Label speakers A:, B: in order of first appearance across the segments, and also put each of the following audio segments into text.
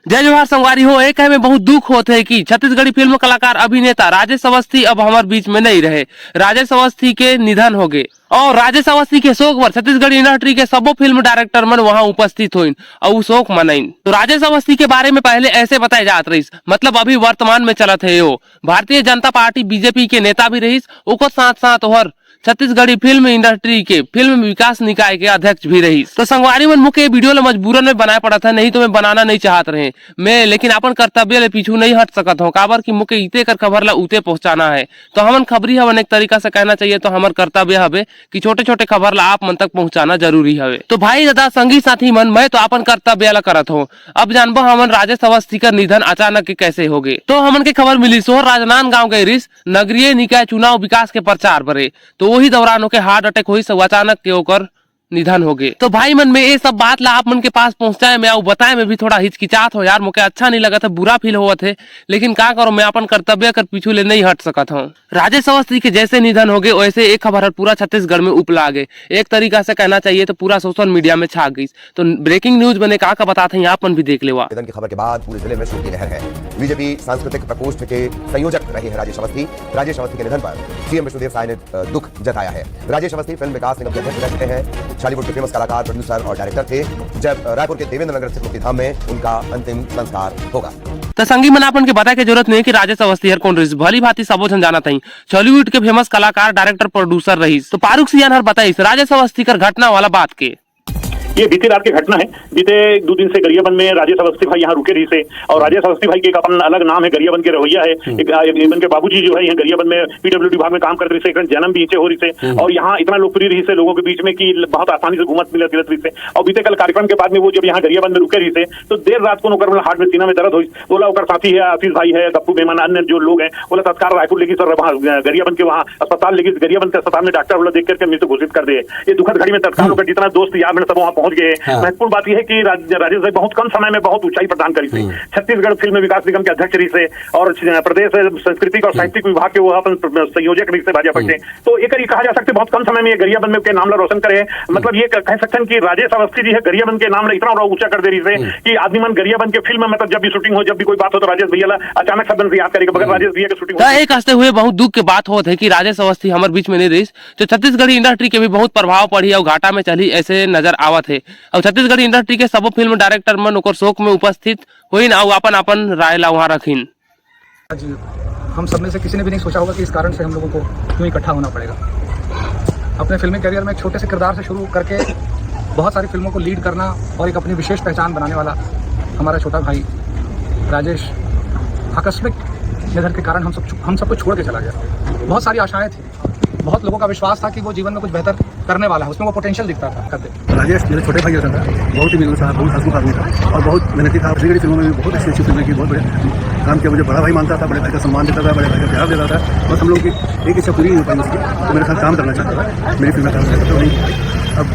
A: जय जोहार संगवारी हो। एक है में बहुत दुख होते है कि छत्तीसगढ़ी फिल्म कलाकार अभिनेता राजेश अवस्थी अब हमारे बीच में नहीं रहे। राजेश अवस्थी के निधन हो गए और राजेश अवस्थी के शोक पर छत्तीसगढ़ी इंडस्ट्री के सबो फिल्म डायरेक्टर मन वहां उपस्थित हुई और शोक मनाइन। तो राजेश अवस्थी के बारे में पहले ऐसे बताए जात रही, मतलब अभी वर्तमान में चलत है वो भारतीय जनता पार्टी बीजेपी के नेता भी रही, ओकर साथ साथ और छत्तीसगढ़ी फिल्म इंडस्ट्री के फिल्म विकास निकाय के अध्यक्ष भी रही। तो संगवारी मन मुके वीडियो ले मजबूरन में बनाए पड़ा था, नहीं तो मैं बनाना नहीं चाहत रहे मैं, लेकिन अपन कर्तव्य ले पीछू नहीं हट सकत हूँ। काबर की मुके इते कर खबर ला उते पहुंचाना है। तो हमन खबरी हवन एक तरीका से कहना चाहिए तो हमार कर्तव्य हवे कि छोटे छोटे खबर ला आप मन तक पहुंचाना जरूरी हवे। तो भाई दादा संगी साथी मन, मैं तो अपन कर्तव्य ला करत हूँ। अब जानबो हमन राजेश अवस्थी का निधन अचानक कैसे हो गए। तो हमन के खबर मिली सोहर राजनांदगांव गए रिस नगरीय निकाय चुनाव विकास के प्रचार भरे, तो वही दौरान ओके हार्ट अटैक हुई, सब अचानक के ओकर निधन हो गए। तो भाई मन में ये सब बात ला आप मन के पास पहुंचाए मैं बताए में भी थोड़ा हिचकिचात हो यार, मुझे अच्छा नहीं लगा था, बुरा फील हुआ थे, लेकिन क्या करो मैं अपन कर्तव्य कर पीछू ले नहीं हट सकता हूँ। राजेश अवस्थी के जैसे निधन हो गए वैसे एक खबर पूरा छत्तीसगढ़ में उपला गए, एक तरीका से कहना चाहिए तो पूरा सोशल मीडिया में छा गई। तो ब्रेकिंग न्यूज मैंने कहा बताते हैं, आप भी देख ले।
B: निधन की खबर के बाद पूरे जिले में शोक की लहर है। बीजेपी सांस्कृतिक प्रकोष्ठ के संयोजक रहे हैं राजेश अवस्थी। राजेश अवस्थी के निधन पर सीएम विष्णुदेव साय ने दुख जताया है। राजेश अवस्थी फिल्म विकास निगम के अध्यक्ष रह चुके हैं, बॉलीवुड के फेमस कलाकार, प्रोड्यूसर और डायरेक्टर थे। जब रायपुर के देवेंद्र नगर स्थित मुक्तिधाम में उनका अंतिम संस्कार होगा।
A: तो संगी मन अपन के बताए की जरूरत नहीं कि राजेश अवस्थी हर कौन रही, भली भांति सबो जन जाना थी। बॉलीवुड के फेमस कलाकार, डायरेक्टर, प्रोड्यूसर रही। तो फारूक सियान हर बताई राजेश अवस्थी कर घटना वाला बात के।
C: ये बीती रात की घटना है। बीते 2 दिन से गरियाबंद में राजेश अवस्थी भाई यहाँ रुके रही से, और राजेश अवस्थी भाई के एक अपन अलग नाम है, गरियाबंद के रवैया है। इनके बाबूजी जो है यहाँ गरियाबंद में पीडब्ल्यूडी विभाग में काम करते रही से, जन्म भी नीचे हो रही से, और यहाँ इतना लोकप्रिय रही से लोगों के बीच में कि बहुत आसानी से घूमत मिलत रही से। और बीते कल कार्यक्रम के बाद में वो जब यहाँ गरियाबंद में रुके रही से तो देर रात को नौकर हार्ट में सीना में दर्द हुई। बोला ओकर साथी है आशीष भाई है, दप्पू मेहमान, अन्य जो लोग हैं, बोला तत्काल रायपुर लेगी सर, वहाँ गरियाबंद के वहाँ अस्पताल लेगी। गरियाबंद के अस्पताल में डॉक्टर बोला देख करके मृत्यु घोषित कर दिए। ये दुखद घड़ी में तत्काल होकर जितना दोस्त यार सब वहाँ पहुंच गए। बात यह है कि राजेश भाई बहुत कम समय में बहुत ऊंचाई प्रदान करी थी। छत्तीसगढ़ फिल्म विकास निगम के अध्यक्ष रही से, और प्रदेश सांस्कृतिक और साहित्यिक विभाग के वो अपन संयोजक रही से भाजपा से। तो एक कहा जा सकते बहुत कम समय में ये गरियाबंद में के नाम ला रोशन करे। मतलब ये कह सकते हैं कि राजेश अवस्थी जी है गरियाबंद के नाम ला इतना ऊंचा कर दे रही से कि आदमी मन गरियाबंद के फिल्म में मतलब जब भी शूटिंग हो, जब भी कोई बात हो तो राजेश भैया ला अचानक शब्द से याद करेगा। बगैर राजेश भैया की शूटिंग
A: एक हंसते हुए बहुत दुख की बात होत है कि राजेश अवस्थी हमारे बीच में नहीं रही, तो छत्तीसगढ़ी इंडस्ट्री के भी बहुत प्रभाव पड़ी और घाटा में चली ऐसे नजर आवत है। और छत्तीसगढ़ी इंडस्ट्री के सब फिल्म डायरेक्टर मन ओकर शोक में उपस्थित हुई और अपन अपन राय ला वहाँ रखीन।
D: हम सब में से किसी ने भी नहीं सोचा होगा कि इस कारण से हम लोगों को क्यों इकट्ठा होना पड़ेगा। अपने फिल्मी करियर में एक छोटे से किरदार से शुरू करके बहुत सारी फिल्मों को लीड करना और एक अपनी विशेष पहचान बनाने वाला हमारा छोटा भाई राजेश आकस्मिक निधन के कारण हम सबको छोड़ के चला गया। बहुत सारी आशाएं थी, बहुत लोगों का विश्वास था कि वो जीवन में कुछ बेहतर करने वाला है, उसमें वो पोटेंशियल दिखता था। करते
E: राजेश मेरे छोटे भाई होता था, बहुत ही मिलनसार, बहुत हंसमुख आदमी था और बहुत मेहनती था। छत्तीसगढ़ी फिल्मों में भी बहुत अच्छी फिल्में की, बहुत बड़े काम किया। मुझे बड़ा भाई मानता था, बड़े भाई का सम्मान देता था, बड़े भाई का प्यार देता था। बस हम लोग की एक इच्छा पूरी नहीं हो पाई उसकी, तो मेरे साथ काम करना चाहता था, मेरी फिल्में काम करता था। वही अब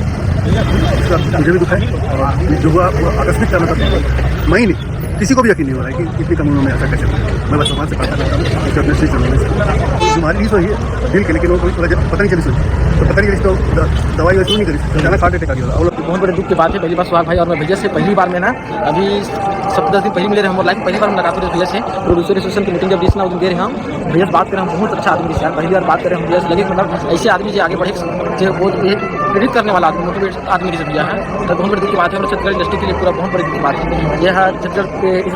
E: मुझे भी दुख है और जो हुआ आकस्मिक था, मतलब मैं ही नहीं, किसी को भी यकीन नहीं हो रहा है कि इतनी कम उम्र में ऐसा कैसे हुआ। मैं बस भगवान से प्रार्थना करता हूँ कि अपने से तुम्हारी ली तो है दिल के, लेकिन वो पता नहीं चली सोची, तो पता नहीं चली तो दवाई वैसे नहीं करी, अचानक हार्ट अटैक आ गया।
F: बहुत बड़े दुख की बात है। पहली बार सुहाग भाई और मैं भैया से पहली बार में ना अभी 7-10 दिन पहले मिले रहे हम लाइफ, पहली बार मुलाकात हुई भैया से। प्रोड्यूसर एसोसिएशन की मीटिंग जब जिसना उस दिन गए रहे हम भैया से बात करें, हम बहुत अच्छा आदमी यार, पहली बार बात करें हम भैया से लगे मतलब ऐसे आदमी जो आगे बढ़े बहुत प्रेरित करने वाला आदमी, मोटिवेट आदमी से भैया है। तो बहुत बड़ी दुख की बात है, छत्तीसगढ़ इंडस्ट्री के लिए पूरा बहुत बड़ी दुख की बात है। यह छत्तीसगढ़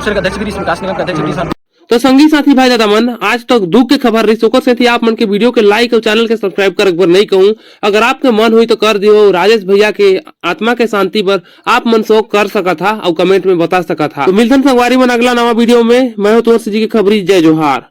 F: के अध्यक्ष विकास निगम के अध्यक्ष।
A: तो संगी साथी भाई दादा मन, आज तक दुख के खबर रही सोकर से थी आप मन के वीडियो के लाइक और चैनल के सब्सक्राइब कर एक बार नहीं कहूँ, अगर आपके मन हुई तो कर दियो। राजेश भैया के आत्मा के शांति पर आप मन शोक कर सका था और कमेंट में बता सका था। तो मिलते हैं संगवारी मन अगला नवा वीडियो में। मैं हूँ तुलसी जी की खबरी। जय जोहार।